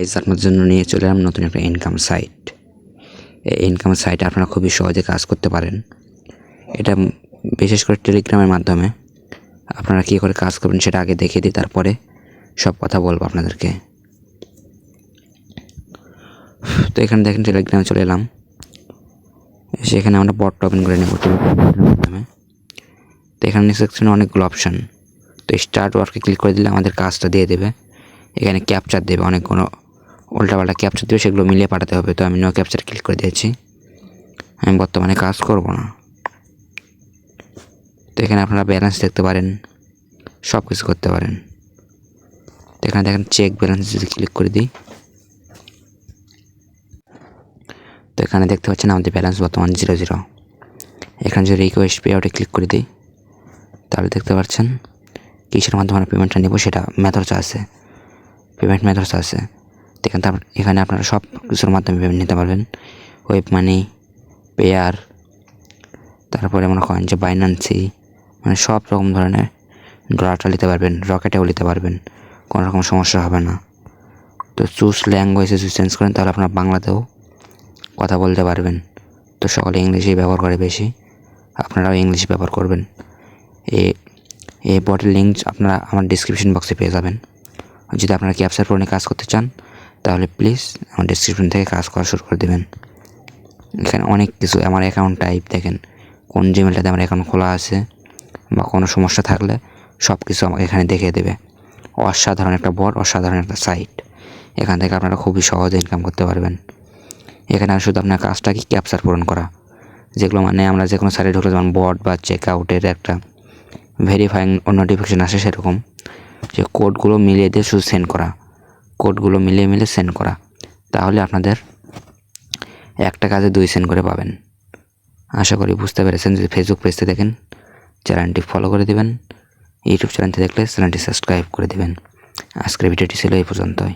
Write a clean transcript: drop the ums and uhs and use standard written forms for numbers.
আপনার জন্য নিয়ে চলে এলাম নতুন একটা ইনকাম সাইট। এই ইনকাম সাইটে আপনারা খুবই সহজে কাজ করতে পারেন। এটা বিশেষ করে টেলিগ্রামের মাধ্যমে আপনারা কী করে কাজ করবেন সেটা আগে দেখিয়ে দিই, তারপরে সব কথা বলবো আপনাদেরকে। তো এখানে দেখেন টেলিগ্রামে চলে এলাম, সেখানে আমরা বটটা ওপেন করে নেব টেলিগ্রামের মাধ্যমে। তো এখানে সেকশনে অনেকগুলো অপশান। তো স্টার্ট ওয়ার্কে ক্লিক করে দিলে আমাদের কাজটা দিয়ে দেবে। এখানে ক্যাপচার দেবে, অনেকগুলো উল্টাপাল্টা ক্যাপচার দেবে, সেগুলো মিলিয়ে পাঠাতে হবে। তো আমি নো ক্যাপচার ক্লিক করে দিয়েছি, আমি বর্তমানে কাজ করব না। তো এখানে আপনারা ব্যালেন্স দেখতে পারেন, সব কিছু করতে পারেন। তো এখানে দেখেন চেক ব্যালেন্স যদি ক্লিক করে দিই, তো এখানে দেখতে পাচ্ছেন আমাদের ব্যালেন্স বর্তমান 0 এখানে যদি রিকোয়েস্ট পে আউটে ক্লিক করে দিই, তাহলে দেখতে পাচ্ছেন কিসের মাধ্যমে আমরা পেমেন্টটা নেব সেটা মেথডস আছে, পেমেন্ট মেথডস আছে। তো এখানে আপনারা সব কিছুর মাধ্যমে পেমেন্ট নিতে পারবেন। ওয়েব মানি, পেয়ার, তারপরে মনে করেন যে বাইন্যান্সি, মানে সব রকম ধরনের ডলারটা নিতে পারবেন, রকেটেও নিতে পারবেন, কোনো রকম সমস্যা হবে না। তো চুজ ল্যাঙ্গুয়েজে যদি চেঞ্জ করেন তাহলে আপনারা বাংলাতেও কথা বলতে পারবেন। তো সকলে ইংলিশেই ব্যবহার করে বেশি, আপনারাও ইংলিশ ব্যবহার করবেন। এই বটের লিঙ্ক আপনারা আমার ডিসক্রিপশন বক্সে পেয়ে যাবেন। যদি আপনারা ক্যাপচার প্রো নিয়ে কাজ করতে চান তাহলে প্লিজ আমার ডিসক্রিপশন থেকে কাজ করা শুরু করে দেবেন। এখানে অনেক কিছু, আমার অ্যাকাউন্ট টাইপ দেখেন, কোন জিমেলটাতে আমার অ্যাকাউন্ট খোলা আছে বা কোনো সমস্যা থাকলে সব কিছু আমাকে এখানে দেখিয়ে দেবে। অসাধারণ একটা বট, অসাধারণ একটা সাইট। এখান থেকে আপনারা খুবই সহজে ইনকাম করতে পারবেন। এখানে শুধু আপনার কাজটা কি ক্যাপচার পূরণ করা, যেগুলো মানে আমরা যে কোনো সাইটে ঢুকলে যেমন বট বা চেক আউটের একটা ভেরিফাইং ও নোটিফিকেশান আসে, সেরকম যে কোডগুলো মিলিয়ে দিয়ে শুধু সেন্ড করা, কোডগুলো মিলিয়ে সেন্ড করা, তাহলে আপনাদের একটা কাজে 2 সেন্ড করে পাবেন। আশা করি বুঝতে পেরেছেন। যদি ফেসবুক পেজতে দেখেন চ্যানেলটি ফলো করে দেবেন, ইউটিউব চ্যানেলটি দেখলে চ্যানেলটি সাবস্ক্রাইব করে দেবেন। আজকের ভিডিওটি ছিল এই পর্যন্তই।